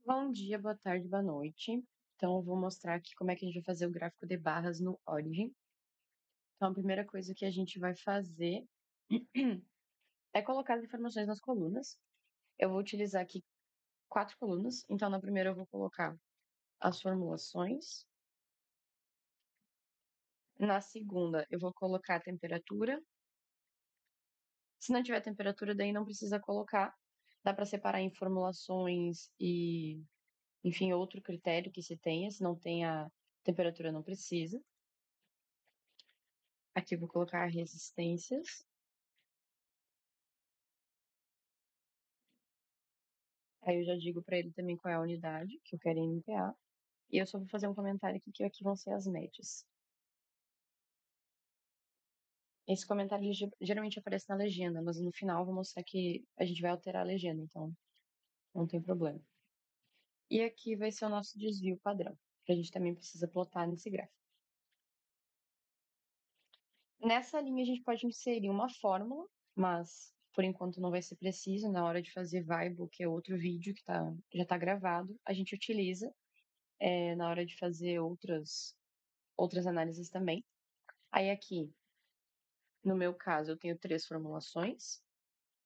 Bom dia, boa tarde, boa noite. Então, eu vou mostrar aqui como é que a gente vai fazer o gráfico de barras no Origin. Então, a primeira coisa que a gente vai fazer é colocar as informações nas colunas. Eu vou utilizar aqui 4 colunas. Então, na primeira eu vou colocar as formulações. Na segunda, eu vou colocar a temperatura. Se não tiver temperatura, daí não precisa colocar. Dá para separar em formulações e, enfim, outro critério que se tenha. Se não tem a temperatura, não precisa. Aqui eu vou colocar resistências. Aí eu já digo para ele também qual é a unidade que eu quero em MPa. E eu só vou fazer um comentário aqui que aqui vão ser as médias. Esse comentário ele geralmente aparece na legenda, mas no final eu vou mostrar que a gente vai alterar a legenda, então não tem problema. E aqui vai ser o nosso desvio padrão, que a gente também precisa plotar nesse gráfico. Nessa linha a gente pode inserir uma fórmula, mas por enquanto não vai ser preciso. Na hora de fazer Weibull, que é outro vídeo que já está gravado, a gente utiliza na hora de fazer outras análises também. Aí aqui, no meu caso, eu tenho 3 formulações.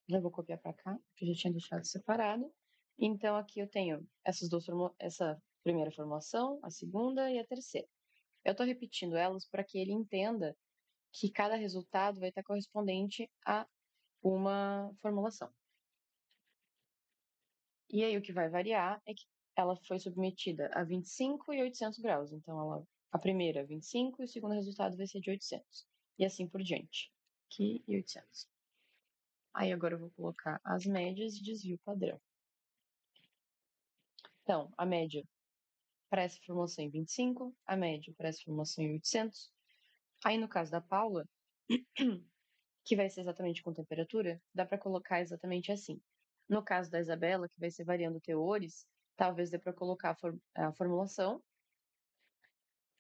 Já vou copiar para cá, que eu já tinha deixado separado. Então aqui eu tenho essa primeira formulação, a segunda e a terceira. Eu estou repetindo elas para que ele entenda que cada resultado vai estar correspondente a uma formulação. E aí o que vai variar é que ela foi submetida a 25 e 800 graus. Então a primeira 25 e o segundo resultado vai ser de 800. E assim por diante. Aqui e 800. Aí agora eu vou colocar as médias e desvio padrão. Então, a média para essa formulação em 25, a média para essa formulação em 800. Aí no caso da Paula, que vai ser exatamente com temperatura, dá para colocar exatamente assim. No caso da Isabela, que vai ser variando teores, talvez dê para colocar a formulação.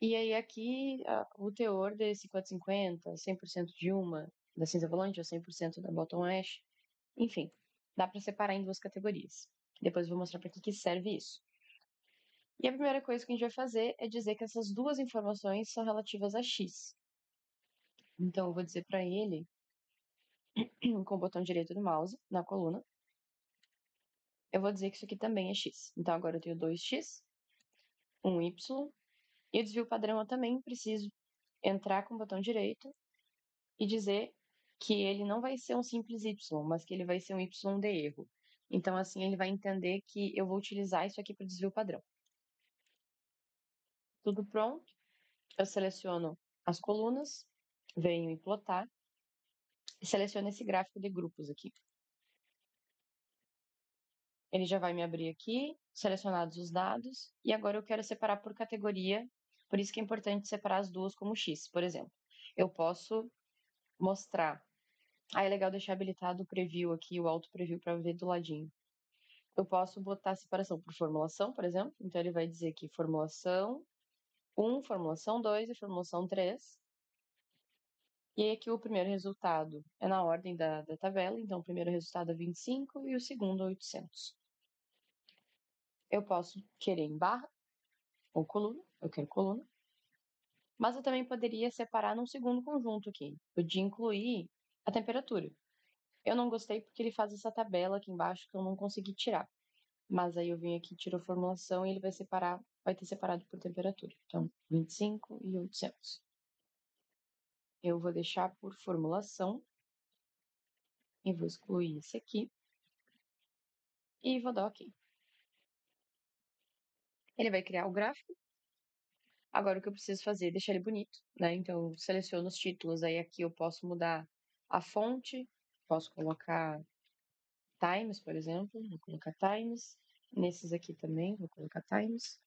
E aí aqui o teor desse 450, 100% de uma, da cinza volante ou 100% da bottom ash. Enfim, dá para separar em duas categorias. Depois eu vou mostrar para que serve isso. E a primeira coisa que a gente vai fazer é dizer que essas duas informações são relativas a x. Então eu vou dizer para ele, com o botão direito do mouse, na coluna, eu vou dizer que isso aqui também é x. Então agora eu tenho 2x, 1y, e o desvio padrão eu também preciso entrar com o botão direito e dizer que ele não vai ser um simples y, mas que ele vai ser um y de erro. Então assim ele vai entender que eu vou utilizar isso aqui para o desvio padrão. Tudo pronto, eu seleciono as colunas, venho em plotar e seleciono esse gráfico de grupos aqui. Ele já vai me abrir aqui, selecionados os dados, e agora eu quero separar por categoria, por isso que é importante separar as duas como X, por exemplo. Eu posso mostrar. É legal deixar habilitado o preview aqui, o auto preview para ver do ladinho. Eu posso botar a separação por formulação, por exemplo. Então ele vai dizer que formulação 1, formulação 2 e formulação 3. E aí aqui o primeiro resultado é na ordem da tabela, então o primeiro resultado é 25 e o segundo é 800. Eu posso querer em barra ou coluna, eu quero coluna. Mas eu também poderia separar num segundo conjunto aqui. Podia incluir a temperatura. Eu não gostei porque ele faz essa tabela aqui embaixo que eu não consegui tirar. Mas aí eu vim aqui, tiro a formulação e ele vai ter separado por temperatura. Então, 25 e 800. Eu vou deixar por formulação e vou excluir esse aqui e vou dar OK. Ele vai criar o gráfico. Agora o que eu preciso fazer é deixar ele bonito, né? Então eu seleciono os títulos, aí aqui eu posso mudar a fonte, posso colocar Times, por exemplo, vou colocar Times. Nesses aqui também, vou colocar Times.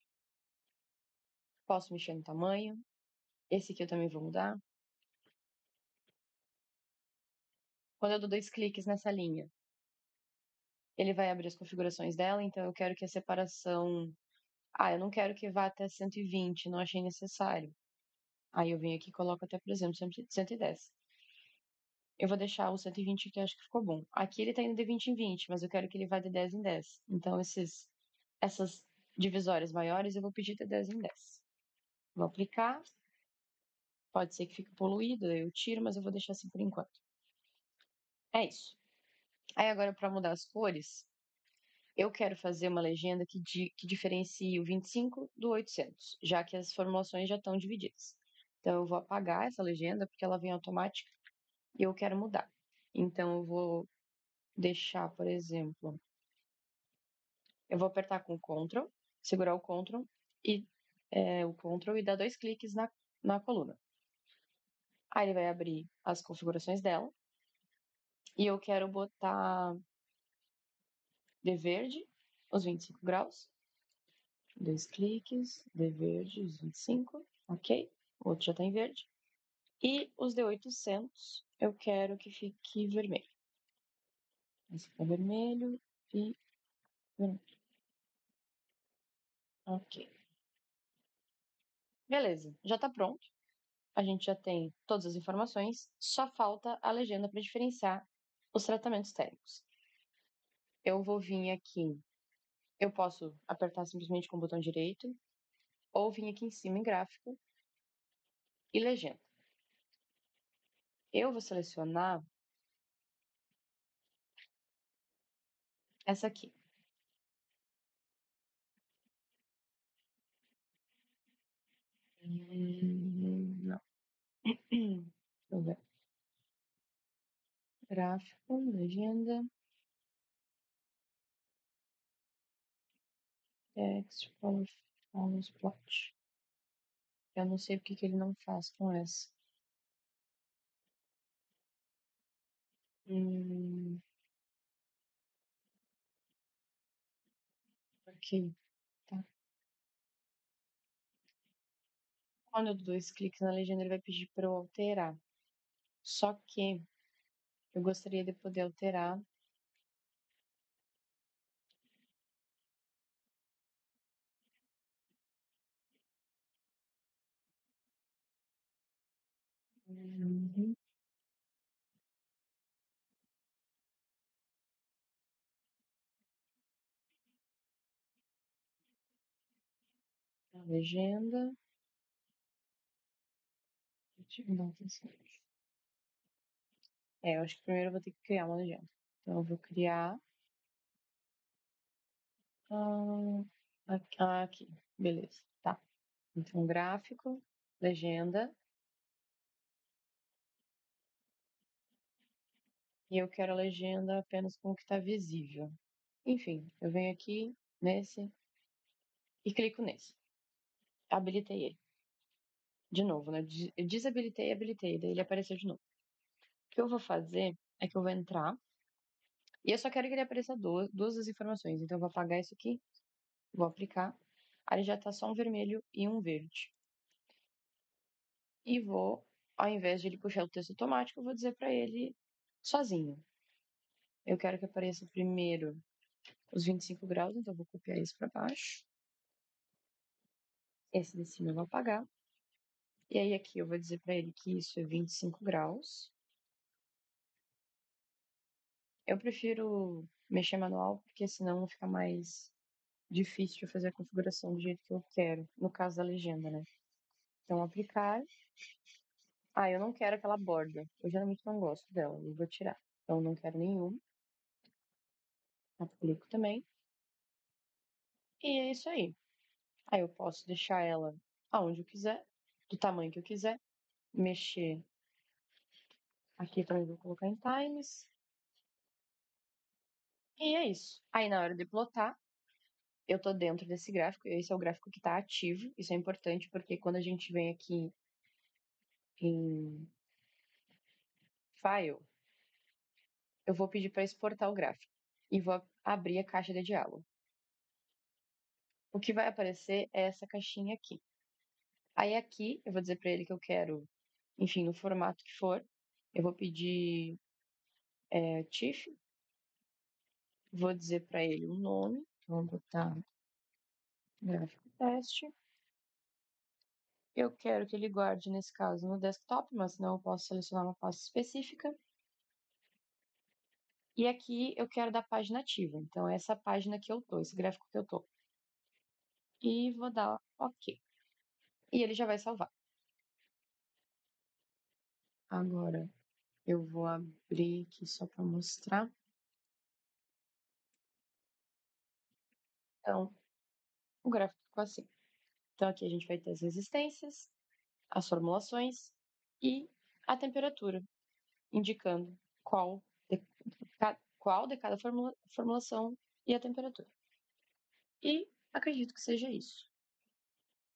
Posso mexer no tamanho. Esse aqui eu também vou mudar. Quando eu dou 2 cliques nessa linha, ele vai abrir as configurações dela, então eu quero que a separação... eu não quero que vá até 120, não achei necessário. Aí eu venho aqui e coloco até, por exemplo, 110. Eu vou deixar o 120 que eu acho que ficou bom. Aqui ele tá indo de 20 em 20, mas eu quero que ele vá de 10 em 10. Então esses essas divisórias maiores, eu vou pedir de 10 em 10. Vou aplicar, pode ser que fique poluído, eu tiro, mas eu vou deixar assim por enquanto. É isso. Aí agora, para mudar as cores, eu quero fazer uma legenda que diferencie o 25 do 800, já que as formulações já estão divididas. Então, eu vou apagar essa legenda, porque ela vem automática, e eu quero mudar. Então, eu vou deixar, por exemplo, eu vou apertar com o Ctrl, segurar o Ctrl e o Ctrl e dar 2 cliques na coluna. Aí ele vai abrir as configurações dela. E eu quero botar de verde, os 25 graus. 2 cliques, de verde, os 25, ok. O outro já tá em verde. E os de 800, eu quero que fique vermelho. Esse fica vermelho e vermelho. Ok. Beleza, já tá pronto. A gente já tem todas as informações, só falta a legenda para diferenciar os tratamentos térmicos. Eu vou vir aqui, eu posso apertar simplesmente com o botão direito, ou vir aqui em cima em gráfico e legenda. Eu vou selecionar essa aqui. Não. Deixa eu ver. Gráfico, legenda, text, follows plot. Eu não sei porque que ele não faz com essa. Ok, tá. Quando eu dou 2 cliques na legenda, ele vai pedir para eu alterar. Só que eu gostaria de poder alterar. Uhum. A legenda. Deixa eu dar atenção. Eu acho que primeiro eu vou ter que criar uma legenda. Então eu vou criar. Aqui, beleza. Tá. Então, gráfico, legenda. E eu quero a legenda apenas com o que está visível. Enfim, eu venho aqui nesse e clico nesse. Habilitei ele. De novo, né? Eu desabilitei e habilitei, daí ele apareceu de novo. O que eu vou fazer é que eu vou entrar e eu só quero que ele apareça duas das informações. Então eu vou apagar isso aqui, vou aplicar. Aí já tá só um vermelho e um verde. E vou, ao invés de ele puxar o texto automático, eu vou dizer para ele sozinho. Eu quero que apareça primeiro os 25 graus, então eu vou copiar isso para baixo. Esse de cima eu vou apagar. E aí aqui eu vou dizer para ele que isso é 25 graus. Eu prefiro mexer manual, porque senão fica mais difícil de fazer a configuração do jeito que eu quero, no caso da legenda, né? Então, aplicar. Ah, eu não quero aquela borda. Eu geralmente não gosto dela, eu vou tirar. Então, não quero nenhuma. Aplico também. E é isso aí. Aí eu posso deixar ela aonde eu quiser, do tamanho que eu quiser, mexer aqui para eu vou colocar em times. E é isso. Aí na hora de plotar, eu tô dentro desse gráfico, esse é o gráfico que está ativo. Isso é importante porque quando a gente vem aqui em File, eu vou pedir para exportar o gráfico e vou abrir a caixa de diálogo. O que vai aparecer é essa caixinha aqui. Aí aqui eu vou dizer para ele que eu quero, enfim, no formato que for. Eu vou pedir TIFF, vou dizer para ele um nome, então vou botar gráfico teste. Eu quero que ele guarde, nesse caso, no desktop, mas senão eu posso selecionar uma pasta específica. E aqui eu quero da página ativa, então é essa página que eu tô, esse gráfico que eu tô. e vou dar OK. E ele já vai salvar. Agora eu vou abrir aqui só para mostrar. Então, o gráfico ficou assim. Então, aqui a gente vai ter as resistências, as formulações e a temperatura, indicando qual de cada formulação e a temperatura. E acredito que seja isso.